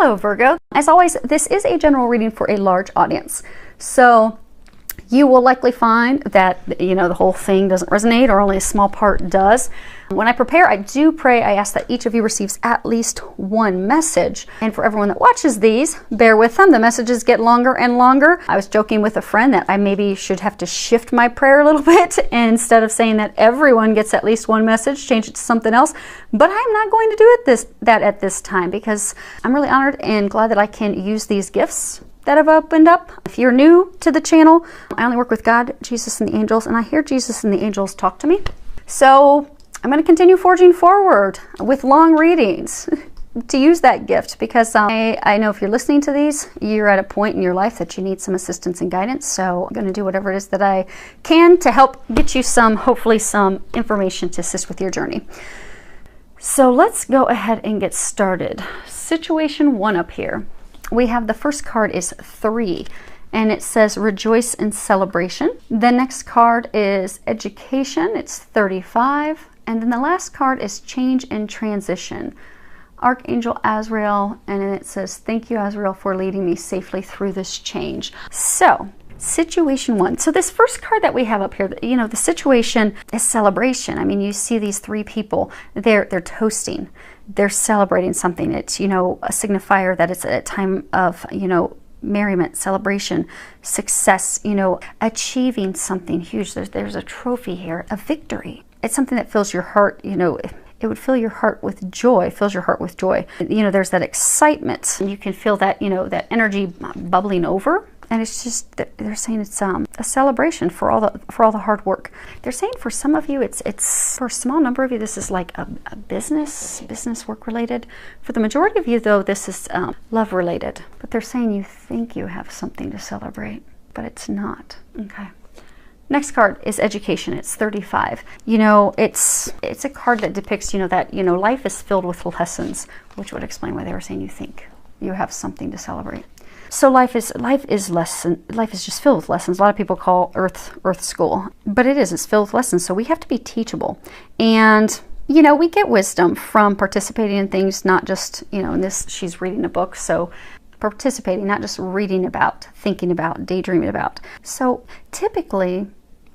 Hello, Virgo. As always, this is a general reading for a large audience. So you will likely find that, the whole thing doesn't resonate or only a small part does. When I prepare, I do pray, I ask that each of you receives at least one message. And for everyone that watches these, bear with them. The messages get longer and longer. I was joking with a friend that I maybe should have to shift my prayer a little bit. And instead of saying that everyone gets at least one message, change it to something else. But I'm not going to do that at this time, because I'm really honored and glad that I can use these gifts that have opened up. If you're new to the channel, I only work with God, Jesus, and the angels, and I hear Jesus and the angels talk to me. So I'm going to continue forging forward with long readings to use that gift, because I know if you're listening to these, you're at a point in your life that you need some assistance and guidance. So I'm going to do whatever it is that I can to help get you hopefully some information to assist with your journey. So let's go ahead and get started. Situation 1 up here. We have the first card is 3, and it says rejoice and celebration. The next card is education. It's 35. And then the last card is change and transition. Archangel Azrael, and then it says, thank you, Azrael, for leading me safely through this change. So, situation 1. So this first card that we have up here, the situation is celebration. I mean, you see these 3 people, they're toasting. They're celebrating something. It's, a signifier that it's a time of, merriment, celebration, success, achieving something huge. There's a trophy here, a victory. It's something that fills your heart, it would fill your heart with joy, fills your heart with joy. There's that excitement. You can feel that, that energy bubbling over. And it's just, they're saying it's a celebration for all the hard work. They're saying for some of you, it's for a small number of you, this is like a business work related. For the majority of you, though, this is love related. But they're saying you think you have something to celebrate, but it's not. Okay. Next card is education. It's 35. It's a card that depicts, that, life is filled with lessons, which would explain why they were saying you think you have something to celebrate. So life is just filled with lessons. A lot of people call Earth school, but it's filled with lessons. So we have to be teachable. And, we get wisdom from participating in things, not just, in this, she's reading a book. So participating, not just reading about, thinking about, daydreaming about. So typically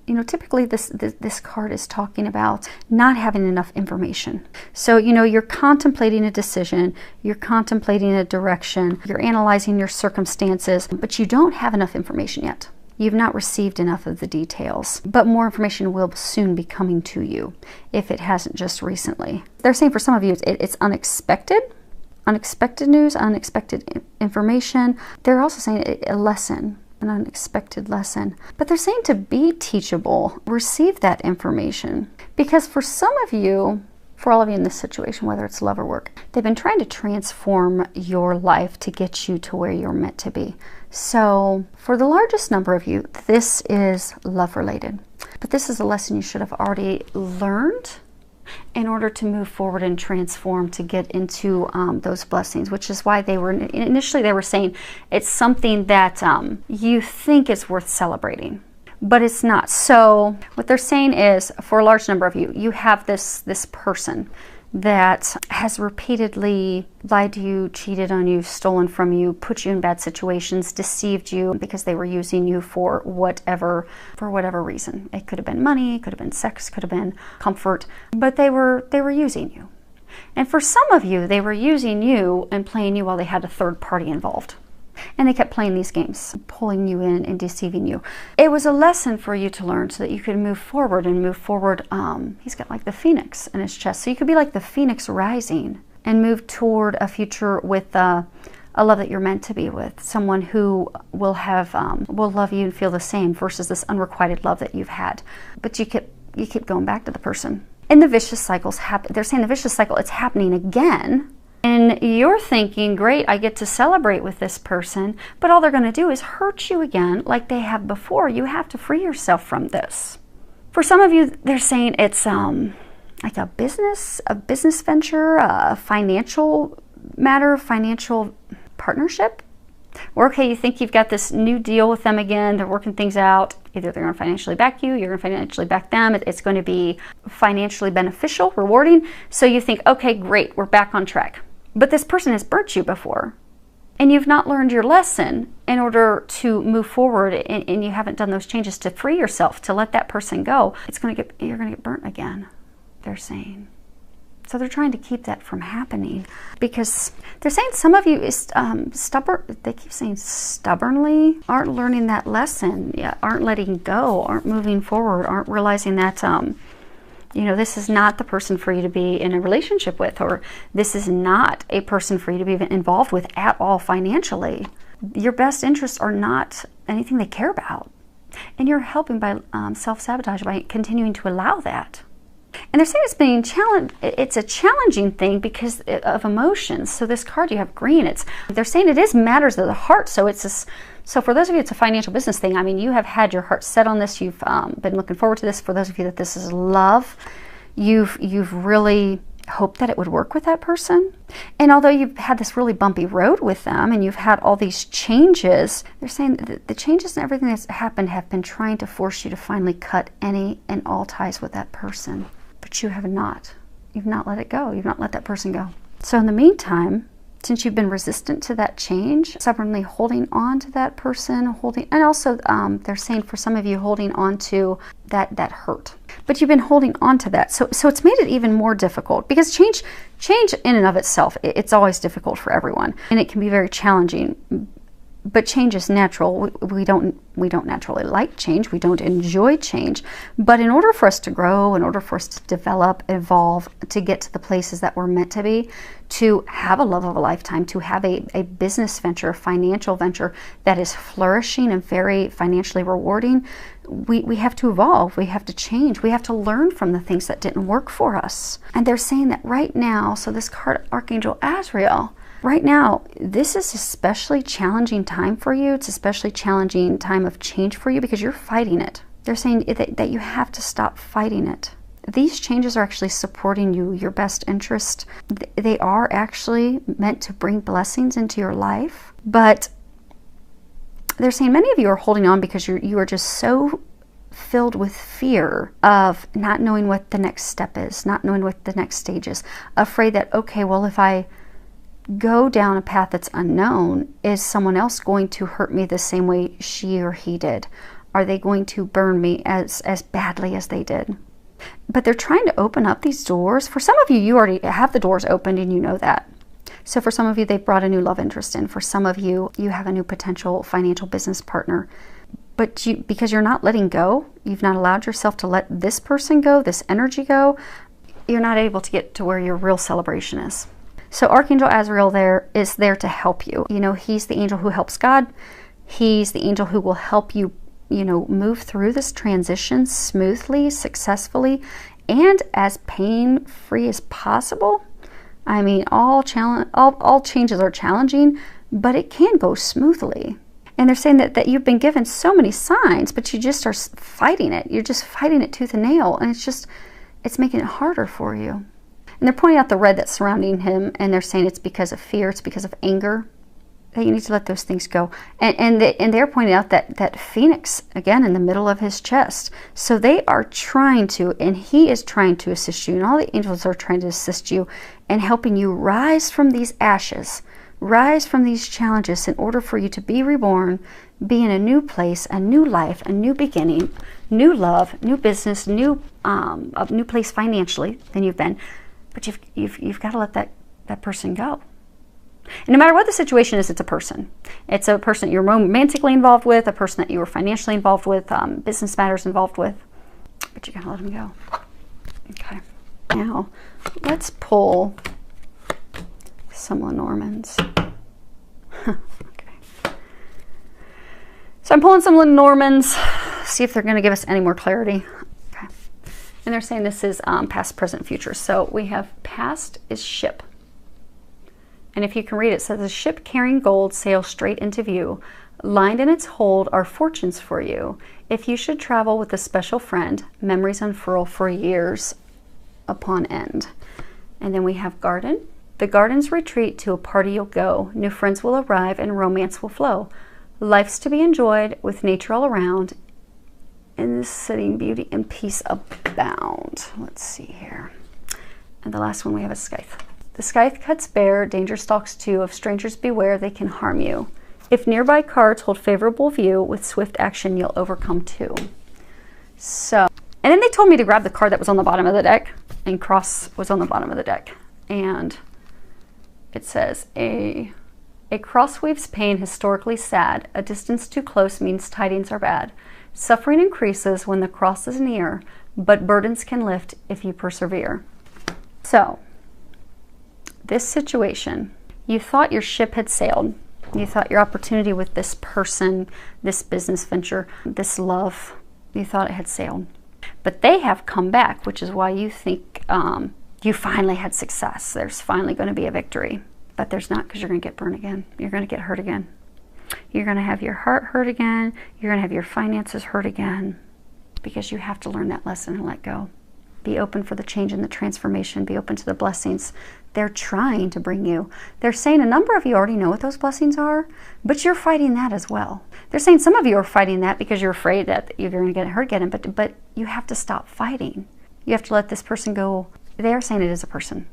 this card is talking about not having enough information. So, you're contemplating a decision, you're contemplating a direction, you're analyzing your circumstances, but you don't have enough information yet. You've not received enough of the details, but more information will soon be coming to you if it hasn't just recently. They're saying for some of you, it's unexpected news, unexpected information. They're also saying a lesson. An unexpected lesson. But they're saying to be teachable, receive that information. Because for some of you, for all of you in this situation, whether it's love or work, they've been trying to transform your life to get you to where you're meant to be. So for the largest number of you, this is love related. But this is a lesson you should have already learned in order to move forward and transform to get into those blessings, which is why initially they were saying it's something that you think is worth celebrating, but it's not. So what they're saying is, for a large number of you, you have this person that has repeatedly lied to you, cheated on you, stolen from you, put you in bad situations, deceived you because they were using you for whatever reason. It could have been money, it could have been sex, could have been comfort, but they were using you. And for some of you, they were using you and playing you while they had a third party involved. And they kept playing these games, pulling you in and deceiving you. It was a lesson for you to learn so that you could move forward and move forward. He's got like the phoenix in his chest. So you could be like the phoenix rising and move toward a future with a love that you're meant to be with. Someone who will love you and feel the same versus this unrequited love that you've had. But you keep going back to the person. And the vicious cycles happen. They're saying the vicious cycle, it's happening again. And you're thinking, great, I get to celebrate with this person, but all they're going to do is hurt you again like they have before. You have to free yourself from this. For some of you, they're saying it's like a business venture, a financial matter, financial partnership. Or okay, you think you've got this new deal with them again, they're working things out. Either they're going to financially back you, you're going to financially back them. It's going to be financially beneficial, rewarding. So you think, okay, great, we're back on track. But this person has burnt you before. and you've not learned your lesson in order to move forward, and you haven't done those changes to free yourself, to let that person go, you're going to get burnt again, they're saying. So they're trying to keep that from happening, because they're saying some of you is stubborn. They keep saying stubbornly aren't learning that lesson, aren't letting go, aren't moving forward, aren't realizing that this is not the person for you to be in a relationship with, or this is not a person for you to be involved with at all financially. Your best interests are not anything they care about, and you're helping by self-sabotage by continuing to allow that. And they're saying it's being it's a challenging thing because of emotions. So this card you have green, they're saying it is matters of the heart. So so for those of you, it's a financial business thing. I mean, you have had your heart set on this. You've been looking forward to this. For those of you that this is love, you've really hoped that it would work with that person. And although you've had this really bumpy road with them and you've had all these changes, they're saying that the changes and everything that's happened have been trying to force you to finally cut any and all ties with that person. But you have not. You've not let it go. You've not let that person go. So in the meantime, since you've been resistant to that change, stubbornly holding on to that person, and also they're saying for some of you holding on to that hurt. But you've been holding on to that. So it's made it even more difficult, because change in and of itself, it's always difficult for everyone. And it can be very challenging. But change is natural. We don't naturally like change. We don't enjoy change. But in order for us to grow, in order for us to develop, evolve, to get to the places that we're meant to be, to have a love of a lifetime, to have a business venture, a financial venture that is flourishing and very financially rewarding, we have to evolve. We have to change. We have to learn from the things that didn't work for us. And they're saying that right now, so this card, Archangel Azrael, right now, this is especially challenging time for you. It's especially challenging time of change for you because you're fighting it. They're saying that you have to stop fighting it. These changes are actually supporting you, your best interest. They are actually meant to bring blessings into your life. But they're saying many of you are holding on because you are just so filled with fear of not knowing what the next step is, not knowing what the next stage is. Afraid that, okay, well, if I go down a path that's unknown, is someone else going to hurt me the same way she or he did? Are they going to burn me as badly as they did? But they're trying to open up these doors. For some of you, you already have the doors opened and you know that. So for some of you, they've brought a new love interest in. For some of you, you have a new potential financial business partner. But because you're not letting go, you've not allowed yourself to let this person go, this energy go, you're not able to get to where your real celebration is. So Archangel Azrael is there to help you. He's the angel who helps God. He's the angel who will help you, move through this transition smoothly, successfully, and as pain-free as possible. I mean, all changes are challenging, but it can go smoothly. And they're saying that you've been given so many signs, but you just are fighting it. You're just fighting it tooth and nail, and it's making it harder for you. And they're pointing out the red that's surrounding him, and they're saying it's because of fear, it's because of anger, that you need to let those things go. And they're pointing out that Phoenix, again, in the middle of his chest. So they are trying to, and he is trying to assist you, and all the angels are trying to assist you and helping you rise from these ashes, rise from these challenges in order for you to be reborn, be in a new place, a new life, a new beginning, new love, new business, a new place financially than you've been. But you've got to let that person go. And no matter what the situation is, it's a person. It's a person that you're romantically involved with, a person that you were financially involved with, business matters involved with. But you got to let them go. Okay. Now, let's pull some Lenormands. Okay. So I'm pulling some Lenormands, see if they're going to give us any more clarity. Okay. And they're saying this is past, present, future. So we have past is ship. And if you can read it, it says, a ship carrying gold sails straight into view. Lined in its hold are fortunes for you. If you should travel with a special friend, memories unfurl for years upon end. And then we have garden. The gardens retreat to a party you'll go. New friends will arrive and romance will flow. Life's to be enjoyed with nature all around. In this setting, beauty and peace abound. Let's see here. And the last one we have is Scythe. The sky cuts bare, danger stalks too, of strangers beware, they can harm you. If nearby cards hold favorable view, with swift action you'll overcome too. So, and then they told me to grab the card that was on the bottom of the deck, and cross was on the bottom of the deck. And it says, a cross weaves pain historically sad, a distance too close means tidings are bad. Suffering increases when the cross is near, but burdens can lift if you persevere. So, this situation, you thought your ship had sailed. You thought your opportunity with this person, this business venture, this love, you thought it had sailed. But they have come back, which is why you think you finally had success. There's finally going to be a victory. But there's not, because you're going to get burned again. You're going to get hurt again. You're going to have your heart hurt again. You're going to have your finances hurt again. Because you have to learn that lesson and let go. Be open for the change and the transformation. Be open to the blessings they're trying to bring you. They're saying a number of you already know what those blessings are, but you're fighting that as well. They're saying some of you are fighting that because you're afraid that you're going to get hurt again, but you have to stop fighting. You have to let this person go. They're saying it is a person,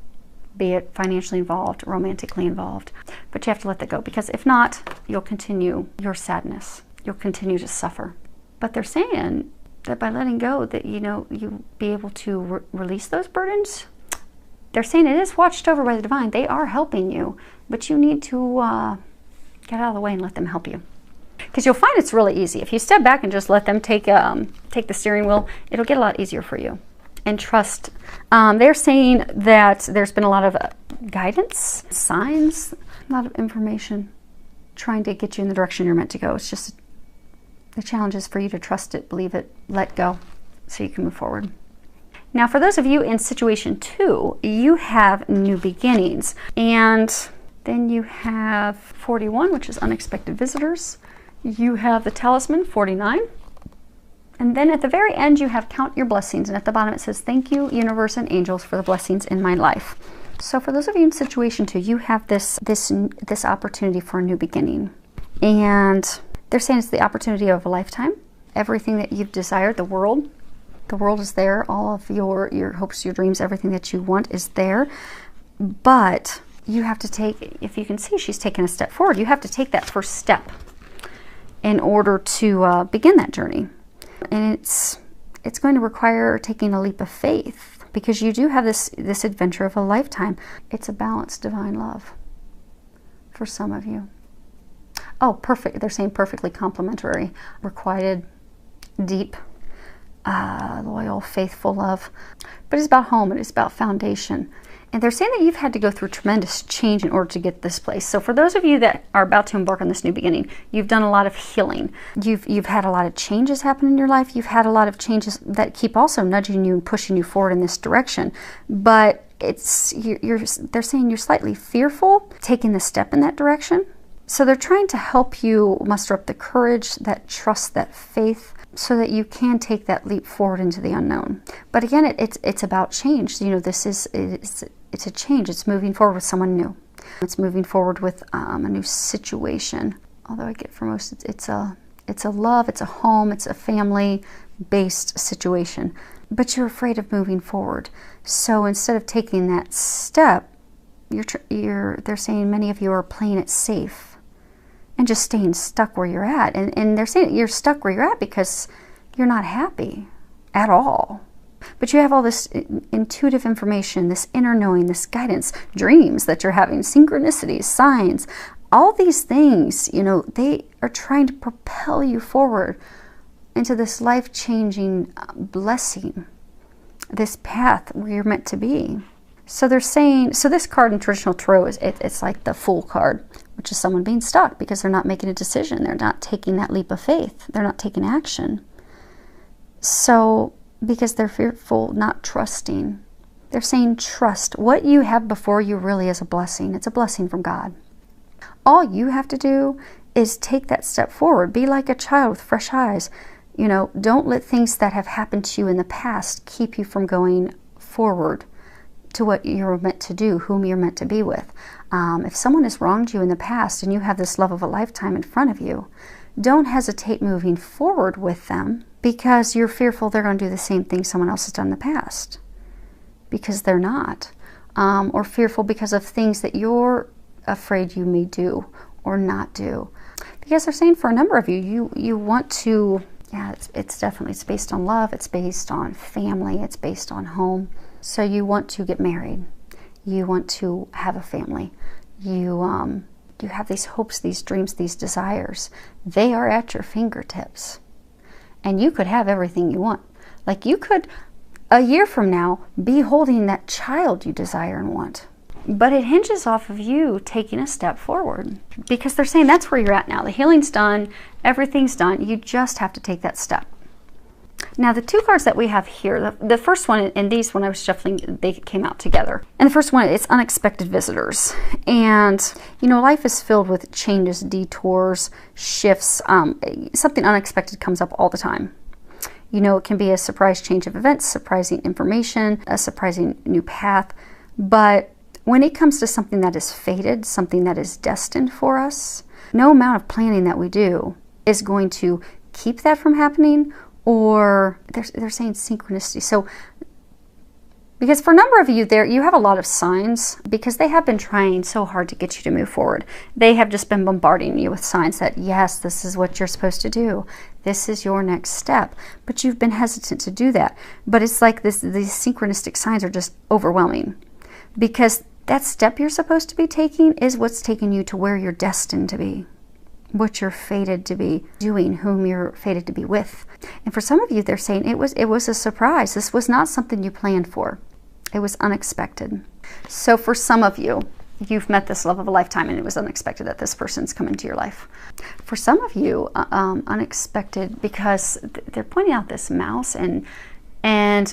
be it financially involved, romantically involved, but you have to let that go, because if not, you'll continue your sadness. You'll continue to suffer. But they're saying that by letting go, that you'll be able to release those burdens. They're saying it is watched over by the divine. They are helping you, but you need to get out of the way and let them help you. Because you'll find it's really easy. If you step back and just let them take the steering wheel, it'll get a lot easier for you. And trust. They're saying that there's been a lot of guidance, signs, a lot of information trying to get you in the direction you're meant to go. It's just the challenge is for you to trust it, believe it, let go, so you can move forward. Now, for those of you in situation 2, you have new beginnings. And then you have 41, which is unexpected visitors. You have the talisman, 49. And then at the very end, you have count your blessings. And at the bottom, it says, thank you, universe and angels, for the blessings in my life. So for those of you in situation 2, you have this opportunity for a new beginning. And they're saying it's the opportunity of a lifetime. Everything that you've desired, the world is there. All of your hopes, your dreams, everything that you want is there. But you have to take, if you can see, she's taken a step forward. You have to take that first step in order to begin that journey. And it's going to require taking a leap of faith, because you do have this adventure of a lifetime. It's a balanced divine love for some of you. Oh, perfect. They're saying perfectly complementary, requited, deep, loyal, faithful love. But it's about home, and it's about foundation. And they're saying that you've had to go through tremendous change in order to get this place. So for those of you that are about to embark on this new beginning, you've done a lot of healing. You've had a lot of changes happen in your life. You've had a lot of changes that keep also nudging you and pushing you forward in this direction. But they're saying you're slightly fearful taking the step in that direction. So they're trying to help you muster up the courage, that trust, that faith, so that you can take that leap forward into the unknown. But again, it's about change. It's a change. It's moving forward with someone new. It's moving forward with a new situation. Although I get for most, it's a love, it's a home, it's a family-based situation. But you're afraid of moving forward. So instead of taking that step, they're saying many of you are playing it safe and just staying stuck where you're at. And they're saying you're stuck where you're at because you're not happy at all. But you have all this intuitive information, this inner knowing, this guidance, dreams that you're having, synchronicities, signs, all these things, they are trying to propel you forward into this life-changing blessing, this path where you're meant to be. So they're saying, so this card in traditional tarot it's like the Fool card, which is someone being stuck because they're not making a decision. They're not taking that leap of faith. They're not taking action. So because they're fearful, not trusting. They're saying trust. What you have before you really is a blessing. It's a blessing from God. All you have to do is take that step forward. Be like a child with fresh eyes. Don't let things that have happened to you in the past keep you from going forward to what you're meant to do, whom you're meant to be with. If someone has wronged you in the past and you have this love of a lifetime in front of you, don't hesitate moving forward with them because you're fearful they're going to do the same thing someone else has done in the past. Because they're not. or fearful because of things that you're afraid you may do or not do. Because they're saying for a number of you, you want to, yeah, it's definitely, it's based on love, it's based on family, it's based on home. So you want to get married, you want to have a family, you have these hopes, these dreams, these desires. They are at your fingertips. And you could have everything you want. Like you could, a year from now, be holding that child you desire and want. But it hinges off of you taking a step forward. Because they're saying that's where you're at now. The healing's done, everything's done. You just have to take that step. Now the two cards that we have here, the first one, and these when I was shuffling, they came out together. And the first one, it's unexpected visitors. And, you know, life is filled with changes, detours, shifts. Something unexpected comes up all the time. You know, it can be a surprise change of events, surprising information, a surprising new path. But when it comes to something that is fated, something that is destined for us, no amount of planning that we do is going to keep that from happening. Or they're saying synchronicity. So, because for a number of you there, you have a lot of signs because they have been trying so hard to get you to move forward. They have just been bombarding you with signs that, yes, this is what you're supposed to do. This is your next step. But you've been hesitant to do that. But it's like these synchronistic signs are just overwhelming. Because that step you're supposed to be taking is what's taking you to where you're destined to be. What you're fated to be doing, whom you're fated to be with. And for some of you, they're saying it was a surprise. This was not something you planned for. It was unexpected. So for some of you, you've met this love of a lifetime and it was unexpected that this person's come into your life. For some of you, unexpected because they're pointing out this mouse and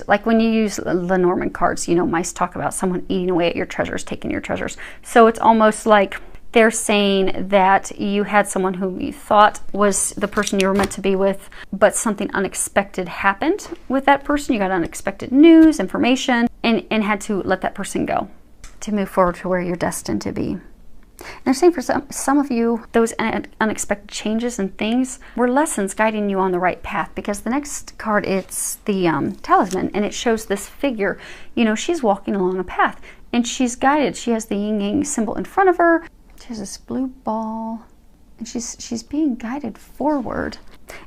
like when you use Lenormand cards, you know, mice talk about someone eating away at your treasures, taking your treasures. So it's almost like they're saying that you had someone who you thought was the person you were meant to be with, but something unexpected happened with that person. You got unexpected news, information, and had to let that person go to move forward to where you're destined to be. And they're saying for some of you, those unexpected changes and things were lessons guiding you on the right path. Because the next card, it's the talisman, and it shows this figure. You know, she's walking along a path, and she's guided. She has the yin-yang symbol in front of her. She has this blue ball, and she's being guided forward.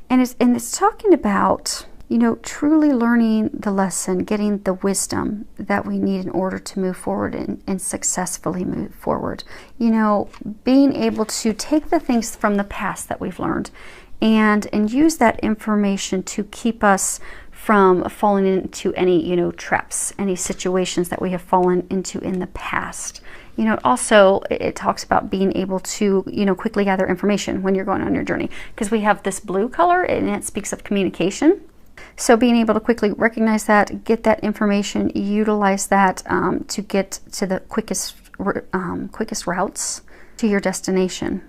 And it's talking about, you know, truly learning the lesson, getting the wisdom that we need in order to move forward and successfully move forward. You know, being able to take the things from the past that we've learned and use that information to keep us from falling into any, you know, traps, any situations that we have fallen into in the past. You know, also it talks about being able to, you know, quickly gather information when you're going on your journey, because we have this blue color and it speaks of communication. So being able to quickly recognize that, get that information, utilize that to get to the quickest routes to your destination.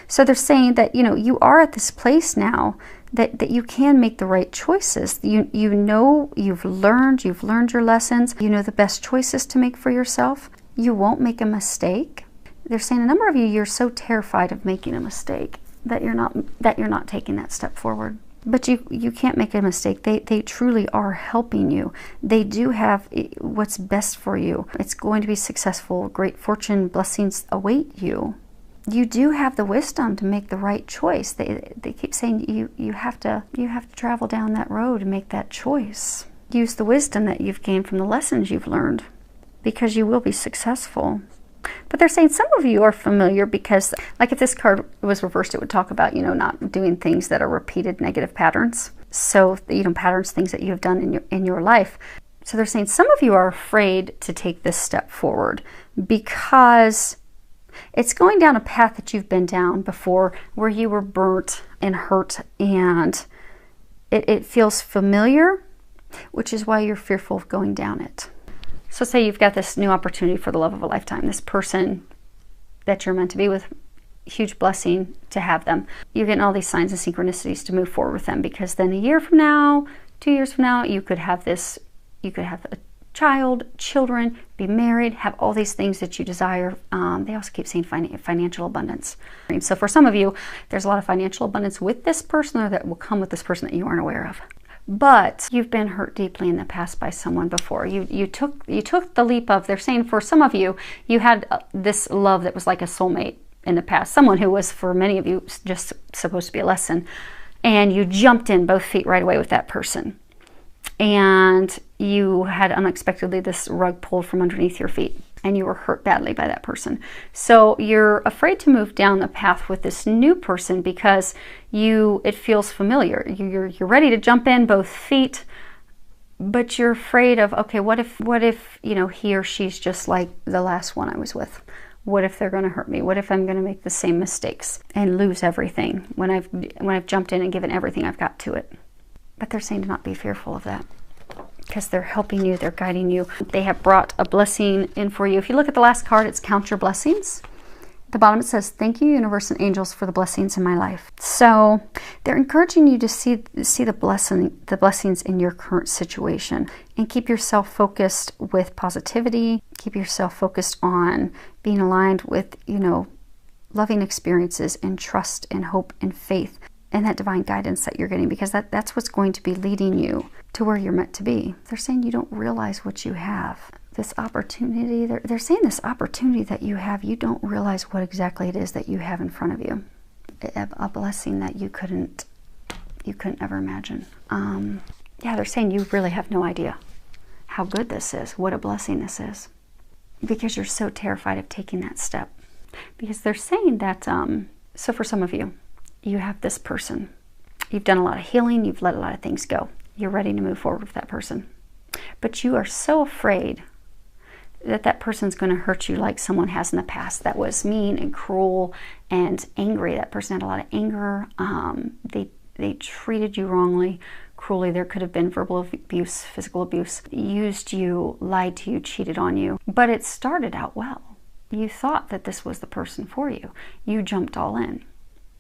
So they're saying that, you know, you are at this place now that you can make the right choices. You know, you've learned your lessons. You know the best choices to make for yourself. You won't make a mistake. They're saying a number of you, you're so terrified of making a mistake that you're not taking that step forward. But you can't make a mistake. They truly are helping you. They do have what's best for you. It's going to be successful. Great fortune, blessings await you. You do have the wisdom to make the right choice. They keep saying you have to travel down that road and make that choice. Use the wisdom that you've gained from the lessons you've learned, because you will be successful. But they're saying some of you are familiar because, like if this card was reversed, it would talk about, you know, not doing things that are repeated negative patterns. So, you know, patterns, things that you have done in your life. So they're saying some of you are afraid to take this step forward because it's going down a path that you've been down before, where you were burnt and hurt, and it feels familiar, which is why you're fearful of going down it. So say you've got this new opportunity for the love of a lifetime, this person that you're meant to be with, huge blessing to have them. You're getting all these signs and synchronicities to move forward with them, because then a year from now, 2 years from now, you could have a child, children, be married, have all these things that you desire. They also keep saying financial abundance. So for some of you, there's a lot of financial abundance with this person, or that will come with this person that you aren't aware of. but you've been hurt deeply in the past by someone before. You took the leap of, they're saying for some of you, you had this love that was like a soulmate in the past, someone who was for many of you just supposed to be a lesson, and you jumped in both feet right away with that person, and you had unexpectedly this rug pulled from underneath your feet, and you were hurt badly by that person. So you're afraid to move down the path with this new person because it feels familiar. You're ready to jump in both feet, but you're afraid of, okay, what if he or she's just like the last one I was with? What if they're going to hurt me? What if I'm going to make the same mistakes and lose everything when I've jumped in and given everything I've got to it? But they're saying to not be fearful of that, because they're helping you, they're guiding you. They have brought a blessing in for you. If you look at the last card, it's count your blessings. At the bottom it says, thank you, universe and angels, for the blessings in my life. So they're encouraging you to see the blessings in your current situation, and keep yourself focused with positivity. Keep yourself focused on being aligned with, loving experiences and trust and hope and faith and that divine guidance that you're getting, because that's what's going to be leading you to where you're meant to be. They're saying you don't realize what you have. This opportunity, they're saying this opportunity that you have, you don't realize what exactly it is that you have in front of you. A blessing that you couldn't ever imagine. They're saying you really have no idea how good this is, what a blessing this is, because you're so terrified of taking that step. Because they're saying that, so for some of you, you have this person. You've done a lot of healing, you've let a lot of things go. You're ready to move forward with that person. But you are so afraid that person's going to hurt you like someone has in the past that was mean and cruel and angry. That person had a lot of anger. They treated you wrongly, cruelly. There could have been verbal abuse, physical abuse, used you, lied to you, cheated on you. But it started out well. You thought that this was the person for you. You jumped all in,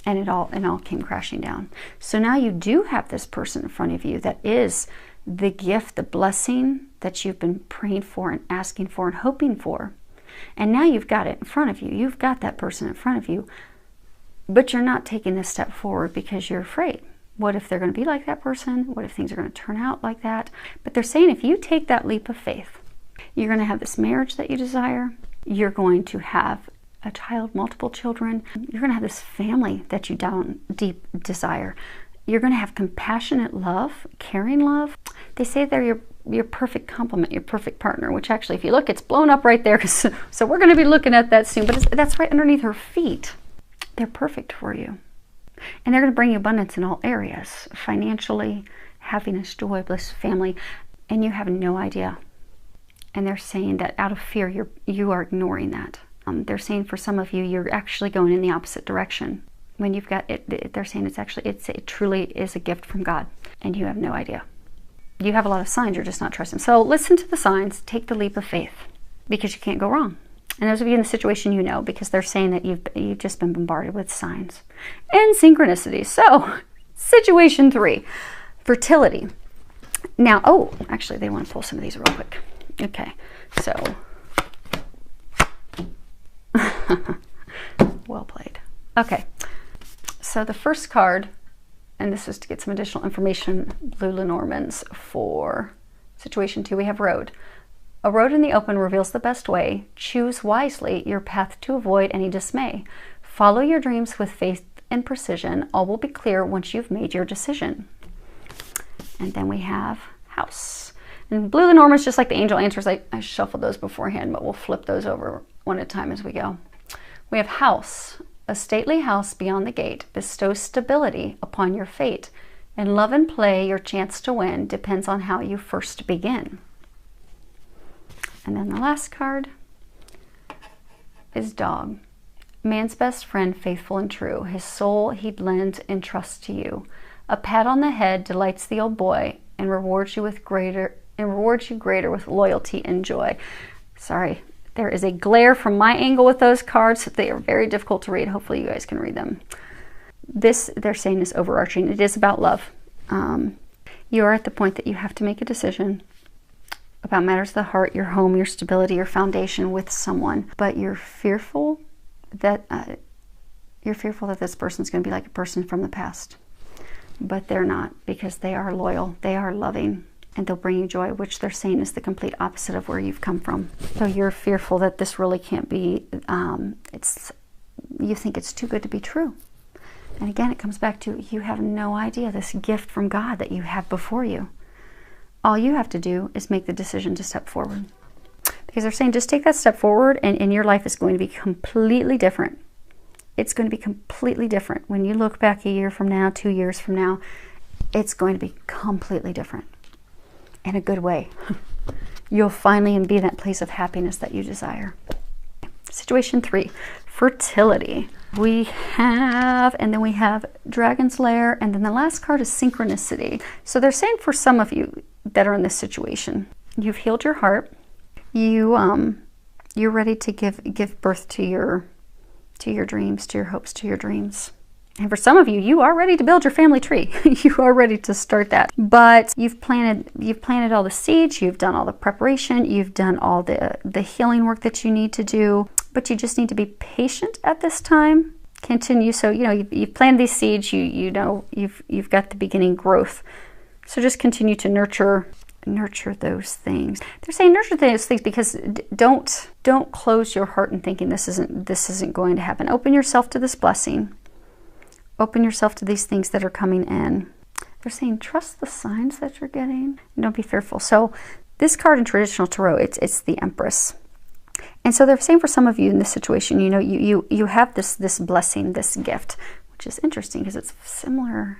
and it all came crashing down. So now you do have this person in front of you that is the gift, the blessing that you've been praying for and asking for and hoping for. And now you've got it in front of you. You've got that person in front of you, but you're not taking this step forward because you're afraid. What if they're going to be like that person? What if things are going to turn out like that? But they're saying if you take that leap of faith, you're going to have this marriage that you desire. You're going to have a child, multiple children. You're going to have this family that you down deep desire. You're going to have compassionate love, caring love. They say they're your perfect complement, your perfect partner, which actually, if you look, it's blown up right there. So we're going to be looking at that soon, but that's right underneath her feet. They're perfect for you. And they're going to bring you abundance in all areas, financially, happiness, joy, bliss, family, and you have no idea. And they're saying that out of fear, you are ignoring that. They're saying for some of you, you're actually going in the opposite direction. When you've got it, they're saying it truly is a gift from God, and you have no idea. You have a lot of signs, you're just not trusting. So listen to the signs, take the leap of faith, because you can't go wrong. And those of you in the situation, because they're saying that you've just been bombarded with signs and synchronicities. So situation 3, fertility. Now, actually, they want to pull some of these real quick. Okay, so well played. Okay, so the first card, and this is to get some additional information, Blue Lenormands, for situation 2, we have road. A road in the open reveals the best way. Choose wisely your path to avoid any dismay. Follow your dreams with faith and precision. All will be clear once you've made your decision. And then we have house. And Blue Lenormands, just like the angel answers, I shuffled those beforehand, but we'll flip those over one at a time as we go. We have house. A stately house beyond the gate bestows stability upon your fate. In love and play, your chance to win depends on how you first begin. And then the last card is dog. Man's best friend, faithful and true. His soul he'd lend in trust to you. A pat on the head delights the old boy and rewards you greater with loyalty and joy. Sorry, there is a glare from my angle with those cards. They are very difficult to read. Hopefully you guys can read them. This, they're saying, is overarching. It is about love. You are at the point that you have to make a decision about matters of the heart, your home, your stability, your foundation with someone, but you're fearful that this person's going to be like a person from the past. but they're not, because they are loyal, they are loving, and they'll bring you joy, which they're saying is the complete opposite of where you've come from. So you're fearful that this really can't be, you think it's too good to be true. And again, it comes back to, you have no idea this gift from God that you have before you. All you have to do is make the decision to step forward. Because they're saying, just take that step forward, and your life is going to be completely different. It's going to be completely different. When you look back a year from now, 2 years from now, it's going to be completely different. In a good way. You'll finally be in that place of happiness that you desire. Situation 3, fertility. We have, and then we have Dragon's Lair, and then the last card is synchronicity. So they're saying for some of you that are in this situation, you've healed your heart. You're ready to give birth to your dreams, to your hopes, to your dreams. And for some of you, you are ready to build your family tree. You are ready to start that. But you've planted all the seeds, you've done all the preparation, you've done all the healing work that you need to do, but you just need to be patient at this time. Continue. So, you've planted these seeds, you've got the beginning growth. So just continue to nurture those things. They're saying nurture those things because don't close your heart and thinking this isn't going to happen. Open yourself to this blessing. Open yourself to these things that are coming in. They're saying trust the signs that you're getting. Don't be fearful. So this card in traditional tarot, it's the Empress. And so they're saying for some of you in this situation, you have this blessing, this gift, which is interesting because it's similar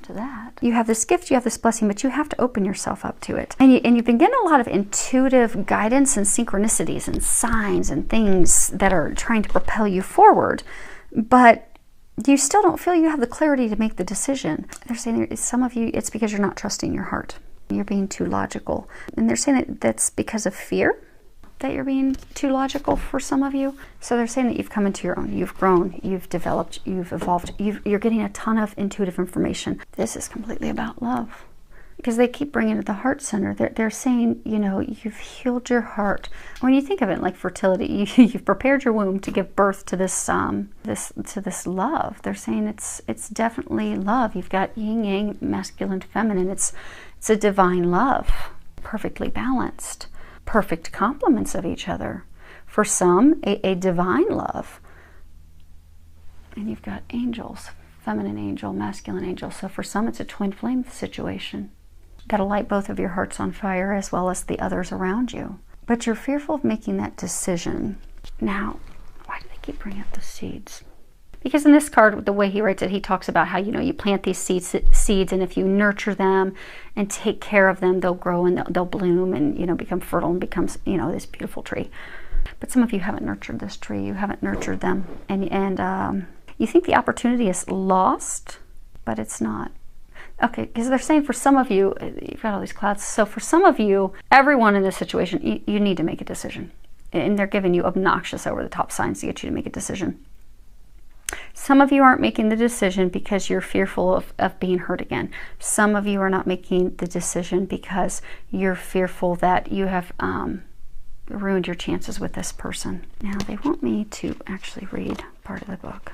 to that. You have this gift, you have this blessing, but you have to open yourself up to it. And you've been getting a lot of intuitive guidance and synchronicities and signs and things that are trying to propel you forward. But you still don't feel you have the clarity to make the decision. They're saying some of you, it's because you're not trusting your heart. You're being too logical. And they're saying that's because of fear that you're being too logical for some of you. So they're saying that you've come into your own, you've grown, you've developed, you've evolved, you're getting a ton of intuitive information. This is completely about love. Because they keep bringing it to the heart center. They're saying, you've healed your heart. When you think of it like fertility, you've prepared your womb to give birth to this love. They're saying it's definitely love. You've got yin yang, masculine, feminine. It's a divine love, perfectly balanced, perfect complements of each other. For some, a divine love. And you've got angels, feminine angel, masculine angel. So for some, it's a twin flame situation that'll light both of your hearts on fire as well as the others around you. But you're fearful of making that decision. Now, why do they keep bringing up the seeds? Because in this card, the way he writes it, he talks about how, you plant these seeds, and if you nurture them and take care of them, they'll grow and they'll bloom and, become fertile and becomes, this beautiful tree. But some of you haven't nurtured this tree. You haven't nurtured them. And you think the opportunity is lost, but it's not. Okay, because they're saying for some of you, you've got all these clouds. So for some of you, everyone in this situation, you need to make a decision. And they're giving you obnoxious over-the-top signs to get you to make a decision. Some of you aren't making the decision because you're fearful of being hurt again. Some of you are not making the decision because you're fearful that you have ruined your chances with this person. Now, they want me to actually read part of the book.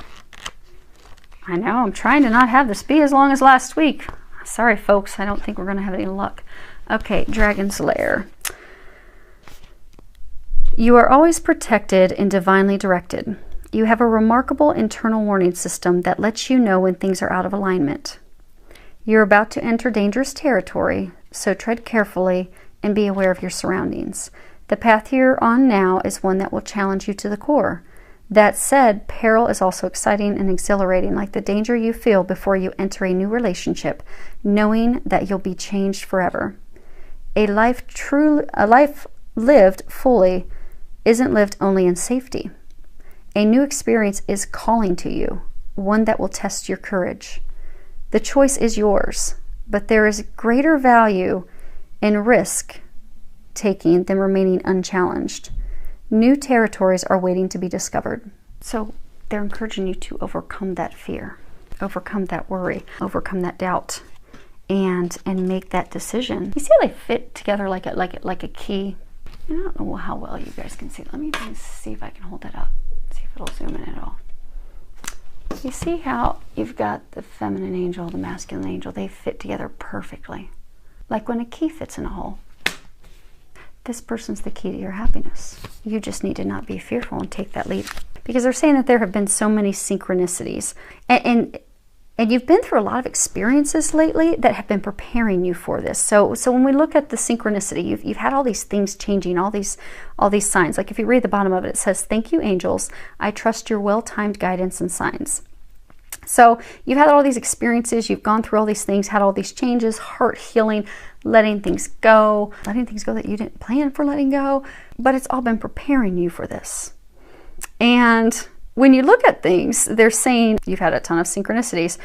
I know, I'm trying to not have this be as long as last week. Sorry, folks, I don't think we're going to have any luck. Okay, Dragon's Lair. You are always protected and divinely directed. You have a remarkable internal warning system that lets you know when things are out of alignment. You're about to enter dangerous territory, so tread carefully and be aware of your surroundings. The path you're on now is one that will challenge you to the core. That said, peril is also exciting and exhilarating, like the danger you feel before you enter a new relationship, knowing that you'll be changed forever. A life lived fully isn't lived only in safety. A new experience is calling to you, one that will test your courage. The choice is yours, but there is greater value in risk taking than remaining unchallenged. New territories are waiting to be discovered. So they're encouraging you to overcome that fear, overcome that worry, overcome that doubt, and make that decision. You see how they fit together like a key? I don't know how well you guys can see. Let me just see if I can hold that up. See if it'll zoom in at all. You see how you've got the feminine angel, the masculine angel, they fit together perfectly. Like when a key fits in a hole. This person's the key to your happiness. You just need to not be fearful and take that leap. Because they're saying that there have been so many synchronicities. And you've been through a lot of experiences lately that have been preparing you for this. So when we look at the synchronicity, you've had all these things changing, all these signs. Like if you read the bottom of it, it says, "Thank you, angels. I trust your well-timed guidance and signs." So you've had all these experiences, you've gone through all these things, had all these changes, heart healing, letting things go that you didn't plan for letting go, but it's all been preparing you for this. And when you look at things, they're saying you've had a ton of synchronicities,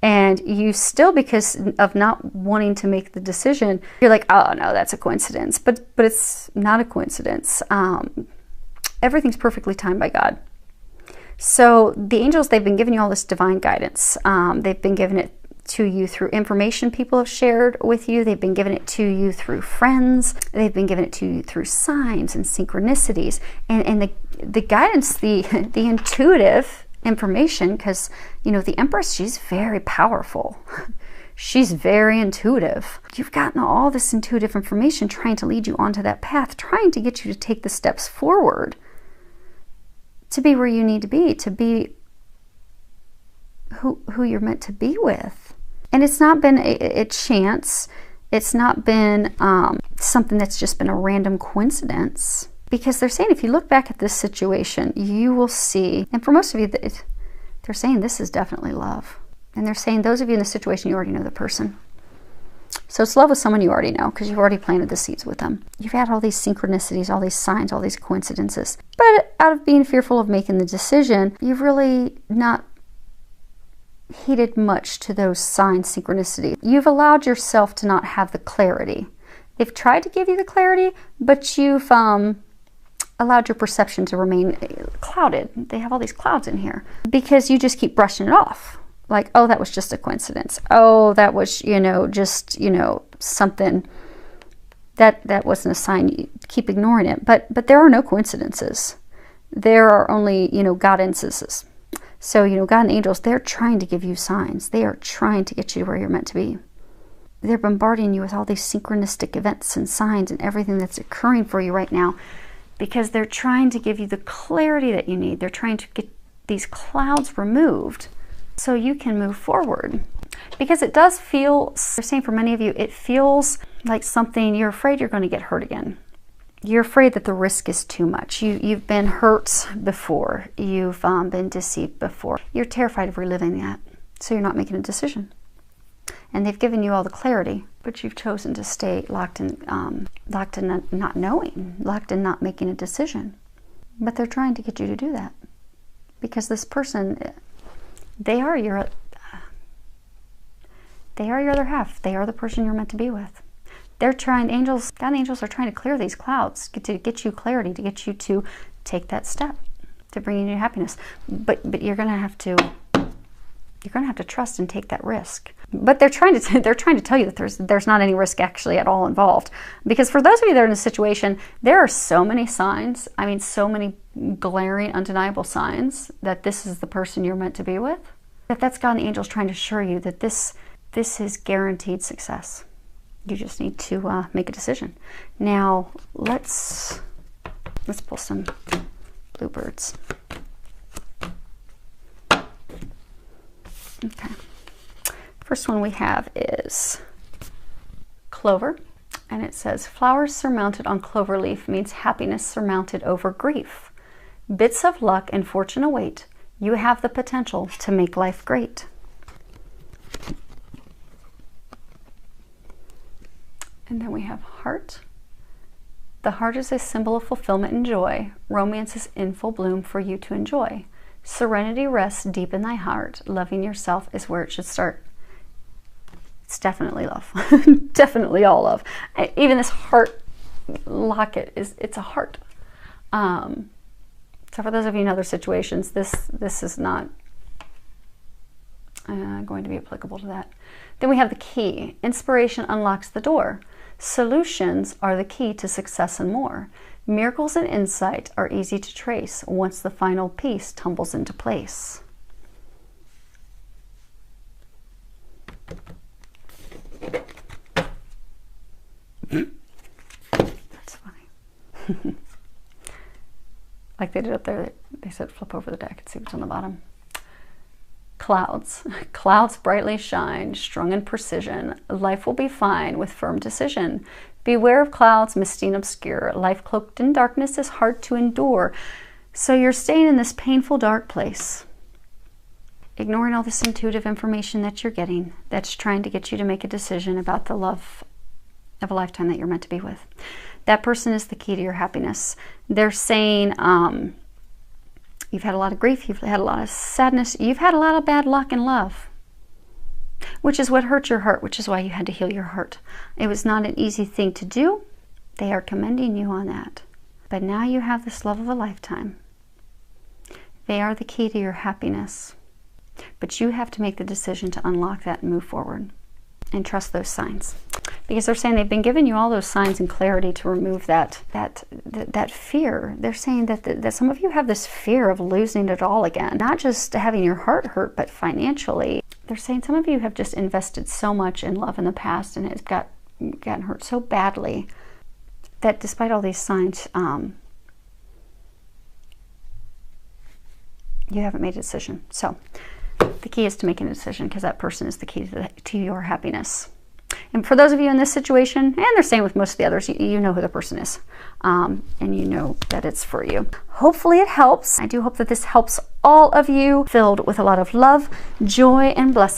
and you still, because of not wanting to make the decision, you're like, oh no, that's a coincidence. But it's not a coincidence. Everything's perfectly timed by God. So the angels, they've been giving you all this divine guidance. They've been giving it to you through information people have shared with you. They've been giving it to you through friends. They've been giving it to you through signs and synchronicities. And the guidance, the intuitive information, because, you know, the Empress, she's very powerful. She's very intuitive. You've gotten all this intuitive information trying to lead you onto that path, trying to get you to take the steps forward to be where you need to be who you're meant to be with. And it's not been a chance. It's not been something that's just been a random coincidence. Because they're saying if you look back at this situation, you will see, and for most of you, they're saying this is definitely love. And they're saying those of you in the situation, you already know the person. So it's love with someone you already know, because you've already planted the seeds with them. You've had all these synchronicities, all these signs, all these coincidences. But out of being fearful of making the decision, you've really not heeded much to those signs, synchronicities. You've allowed yourself to not have the clarity. They've tried to give you the clarity, but you've allowed your perception to remain clouded. They have all these clouds in here because you just keep brushing it off. Like, oh, that was just a coincidence. Oh, that was, just, something that wasn't a sign. You keep ignoring it. But there are no coincidences. There are only, guidances. So, God and angels, they're trying to give you signs. They are trying to get you to where you're meant to be. They're bombarding you with all these synchronistic events and signs and everything that's occurring for you right now, because they're trying to give you the clarity that you need. They're trying to get these clouds removed so you can move forward. Because it does feel, they're saying for many of you, it feels like something, you're afraid you're going to get hurt again. You're afraid that the risk is too much. You've been hurt before. You've been deceived before. You're terrified of reliving that, so you're not making a decision. And they've given you all the clarity, but you've chosen to stay locked in not knowing, locked in not making a decision. But they're trying to get you to do that, because this person, they are your other half. They are the person you're meant to be with. They're trying, God and angels are trying to clear these clouds, to get you clarity, to get you to take that step, to bring you happiness. But you're going to have to trust and take that risk. But they're trying to tell you that there's not any risk actually at all involved. Because for those of you that are in a situation, there are so many signs, so many glaring, undeniable signs that this is the person you're meant to be with. That's God and angels trying to assure you that this is guaranteed success. You just need to make a decision. Now, let's pull some bluebirds. Okay. First one we have is clover, and it says, flowers surmounted on clover leaf means happiness surmounted over grief. Bits of luck and fortune await. You have the potential to make life great. And then we have heart. The heart is a symbol of fulfillment and joy. Romance is in full bloom for you to enjoy. Serenity rests deep in thy heart. Loving yourself is where it should start. It's definitely love. Definitely all love. Even this heart locket, it's a heart. So for those of you in other situations, this is not going to be applicable to that. Then we have the key. Inspiration unlocks the door. Solutions are the key to success and more. Miracles and insight are easy to trace once the final piece tumbles into place. That's funny. Like they did up there, they said flip over the deck and see what's on the bottom. Clouds. Clouds brightly shine, strung in precision. Life will be fine with firm decision. Beware of clouds, misty and obscure. Life cloaked in darkness is hard to endure. So you're staying in this painful, dark place, ignoring all this intuitive information that you're getting that's trying to get you to make a decision about the love of a lifetime that you're meant to be with. That person is the key to your happiness. They're saying you've had a lot of grief, you've had a lot of sadness, you've had a lot of bad luck in love, which is what hurt your heart, which is why you had to heal your heart. It was not an easy thing to do. They are commending you on that. But now you have this love of a lifetime. They are the key to your happiness. But you have to make the decision to unlock that and move forward and trust those signs. Because they're saying they've been giving you all those signs and clarity to remove that fear. They're saying that some of you have this fear of losing it all again. Not just having your heart hurt, but financially. They're saying some of you have just invested so much in love in the past and it's gotten hurt so badly that despite all these signs, you haven't made a decision. So the key is to making a decision, because that person is the key to your happiness. And for those of you in this situation, and they're saying with most of the others, you know who the person is, and you know that it's for you. Hopefully it helps. I do hope that this helps all of you, filled with a lot of love, joy, and blessing.